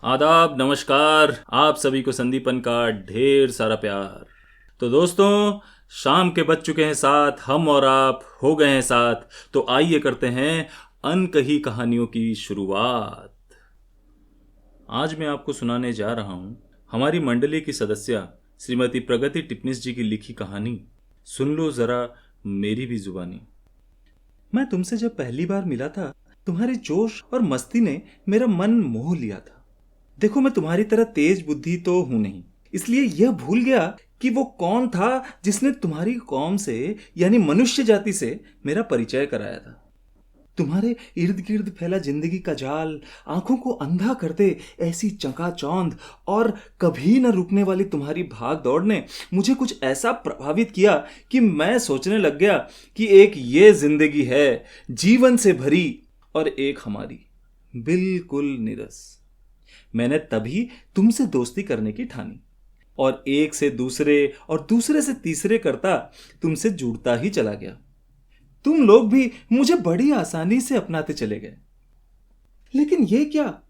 आदाब, नमस्कार। आप सभी को संदीपन का ढेर सारा प्यार। तो दोस्तों, शाम के बज चुके हैं 7, हम और आप हो गए हैं साथ। तो आइए करते हैं अनकही कहानियों की शुरुआत। आज मैं आपको सुनाने जा रहा हूं हमारी मंडली की सदस्या श्रीमती प्रगति टिपनिस जी की लिखी कहानी। सुन लो जरा मेरी भी जुबानी। मैं तुमसे जब पहली बार मिला था, तुम्हारे जोश और मस्ती ने मेरा मन मोह लिया था। देखो, मैं तुम्हारी तरह तेज बुद्धि तो हूं नहीं, इसलिए यह भूल गया कि वो कौन था जिसने तुम्हारी कौम से यानी मनुष्य जाति से मेरा परिचय कराया था। तुम्हारे इर्द गिर्द फैला जिंदगी का जाल, आंखों को अंधा कर दे ऐसी चकाचौंध और कभी न रुकने वाली तुम्हारी भाग दौड़ ने मुझे कुछ ऐसा प्रभावित किया कि मैं सोचने लग गया कि एक ये जिंदगी है जीवन से भरी और एक हमारी बिल्कुल निरस। मैंने तभी तुमसे दोस्ती करने की ठानी और एक से दूसरे और दूसरे से तीसरे करता तुमसे जुड़ता ही चला गया। तुम लोग भी मुझे बड़ी आसानी से अपनाते चले गए। लेकिन ये क्या,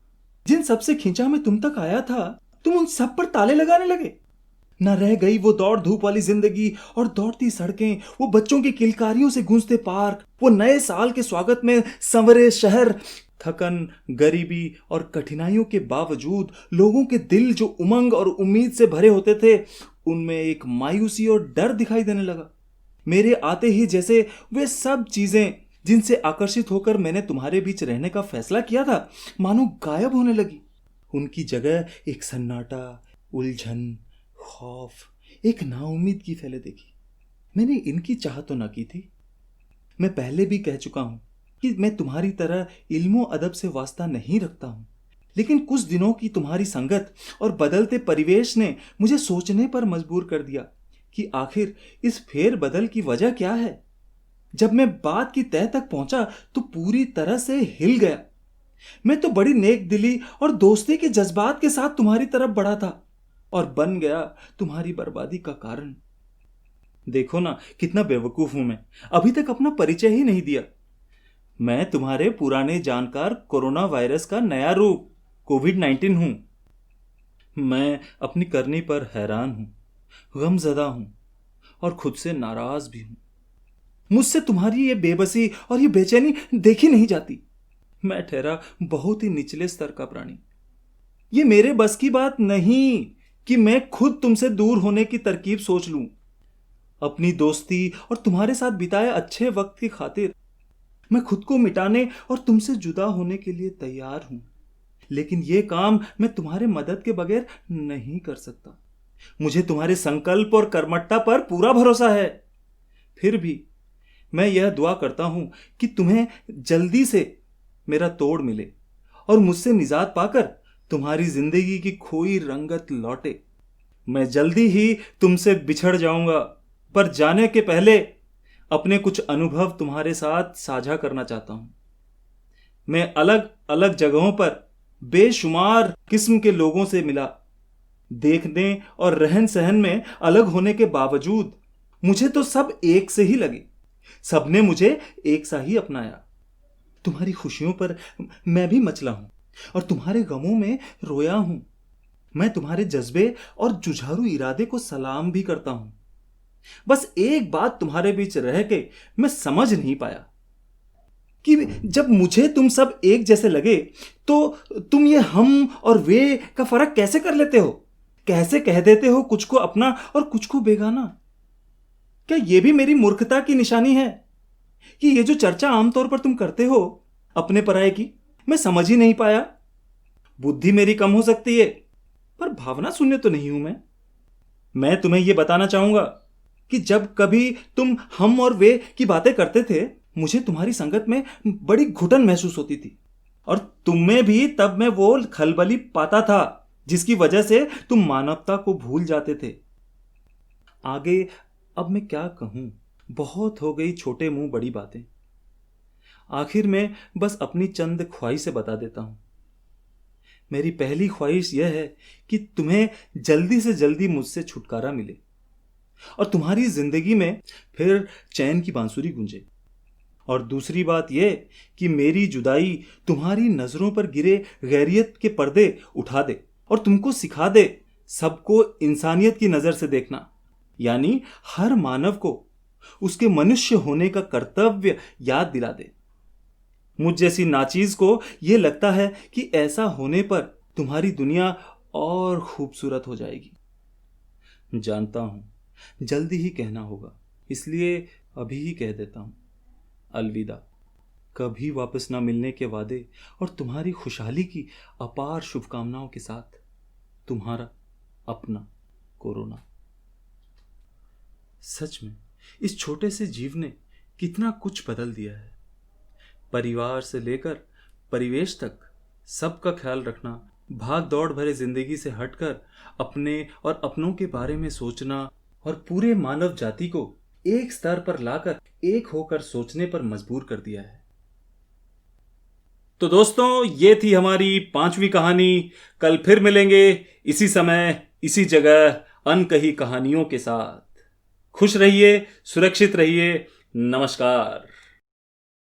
जिन सबसे खींचा मैं तुम तक आया था, तुम उन सब पर ताले लगाने लगे। न रह गई वो दौड़ धूप वाली जिंदगी और दौड़ती सड़कें, वो बच्चों की किलकारियों से गूंजते पार्क, वो नए साल के स्वागत में संवरे शहर। थकन, गरीबी और कठिनाइयों के बावजूद लोगों के दिल जो उमंग और उम्मीद से भरे होते थे, उनमें एक मायूसी और डर दिखाई देने लगा। मेरे आते ही जैसे वे सब चीजें जिनसे आकर्षित होकर मैंने तुम्हारे बीच रहने का फैसला किया था, मानो गायब होने लगी। उनकी जगह एक सन्नाटा, उलझन, खौफ, एक नाउम्मीद की फैले देखी। मैंने इनकी चाह तो ना की थी। मैं पहले भी कह चुका हूं कि मैं तुम्हारी तरह इल्मो अदब से वास्ता नहीं रखता हूं, लेकिन कुछ दिनों की तुम्हारी संगत और बदलते परिवेश ने मुझे सोचने पर मजबूर कर दिया कि आखिर इस फेर बदल की वजह क्या है। जब मैं बात की तह तक पहुंचा तो पूरी तरह से हिल गया। मैं तो बड़ी नेक दिली और दोस्ती के जज्बात के साथ तुम्हारी तरफ बढ़ा था और बन गया तुम्हारी बर्बादी का कारण। देखो ना, कितना बेवकूफ हूं मैं, अभी तक अपना परिचय ही नहीं दिया। मैं तुम्हारे पुराने जानकार कोरोना वायरस का नया रूप कोविड-19 हूं। मैं अपनी करनी पर हैरान हूं, गमजदा हूं और खुद से नाराज भी हूं। मुझसे तुम्हारी ये बेबसी और ये बेचैनी देखी नहीं जाती। मैं ठहरा बहुत ही निचले स्तर का प्राणी। ये मेरे बस की बात नहीं कि मैं खुद तुमसे दूर होने की तरकीब सोच लूं। अपनी दोस्ती और तुम्हारे साथ बिताए अच्छे वक्त की खातिर मैं खुद को मिटाने और तुमसे जुदा होने के लिए तैयार हूं। लेकिन यह काम मैं तुम्हारे मदद के बगैर नहीं कर सकता। मुझे तुम्हारे संकल्प और कर्मठता पर पूरा भरोसा है। फिर भी मैं यह दुआ करता हूं कि तुम्हें जल्दी से मेरा तोड़ मिले और मुझसे निजात पाकर तुम्हारी जिंदगी की खोई रंगत लौटे। मैं जल्दी ही तुमसे बिछड़ जाऊंगा, पर जाने के पहले अपने कुछ अनुभव तुम्हारे साथ साझा करना चाहता हूं। मैं अलग अलग जगहों पर बेशुमार किस्म के लोगों से मिला। देखने और रहन सहन में अलग होने के बावजूद मुझे तो सब एक से ही लगे। सबने मुझे एक सा ही अपनाया। तुम्हारी खुशियों पर मैं भी मचला हूं और तुम्हारे गमों में रोया हूं। मैं तुम्हारे जज्बे और जुझारू इरादे को सलाम भी करता हूं। बस एक बात तुम्हारे बीच रह के मैं समझ नहीं पाया कि जब मुझे तुम सब एक जैसे लगे तो तुम ये हम और वे का फर्क कैसे कर लेते हो? कैसे कह देते हो कुछ को अपना और कुछ को बेगाना? क्या ये भी मेरी मूर्खता की निशानी है कि ये जो चर्चा आमतौर पर तुम करते हो अपने पराये की, मैं समझ ही नहीं पाया। बुद्धि मेरी कम हो सकती है, पर भावना शून्य तो नहीं हूं मैं तुम्हें यह बताना चाहूंगा कि जब कभी तुम हम और वे की बातें करते थे, मुझे तुम्हारी संगत में बड़ी घुटन महसूस होती थी और तुम में भी तब मैं वो खलबली पाता था जिसकी वजह से तुम मानवता को भूल जाते थे। आगे अब मैं क्या कहूं, बहुत हो गई छोटे मुंह बड़ी बातें। आखिर में बस अपनी चंद ख्वाहिशें बता देता हूं। मेरी पहली ख्वाहिश यह है कि तुम्हें जल्दी से जल्दी मुझसे छुटकारा मिले और तुम्हारी जिंदगी में फिर चैन की बांसुरी गूंजे और दूसरी बात यह कि मेरी जुदाई तुम्हारी नजरों पर गिरे गैरियत के पर्दे उठा दे और तुमको सिखा दे सबको इंसानियत की नजर से देखना, यानी हर मानव को उसके मनुष्य होने का कर्तव्य याद दिला दे। मुझ जैसी नाचीज को यह लगता है कि ऐसा होने पर तुम्हारी दुनिया और खूबसूरत हो जाएगी। जानता हूं जल्दी ही कहना होगा, इसलिए अभी ही कह देता हूं, अलविदा। कभी वापस ना मिलने के वादे और तुम्हारी खुशहाली की अपार शुभकामनाओं के साथ, तुम्हारा अपना कोरोना। सच में इस छोटे से जीव ने कितना कुछ बदल दिया है। परिवार से लेकर परिवेश तक सबका ख्याल रखना, भाग दौड़ भरे जिंदगी से हटकर अपने और अपनों के बारे में सोचना और पूरे मानव जाति को एक स्तर पर लाकर एक होकर सोचने पर मजबूर कर दिया है। तो दोस्तों, ये थी हमारी 5वीं कहानी। कल फिर मिलेंगे इसी समय इसी जगह अनकही कहानियों के साथ। खुश रहिए, सुरक्षित रहिए। नमस्कार।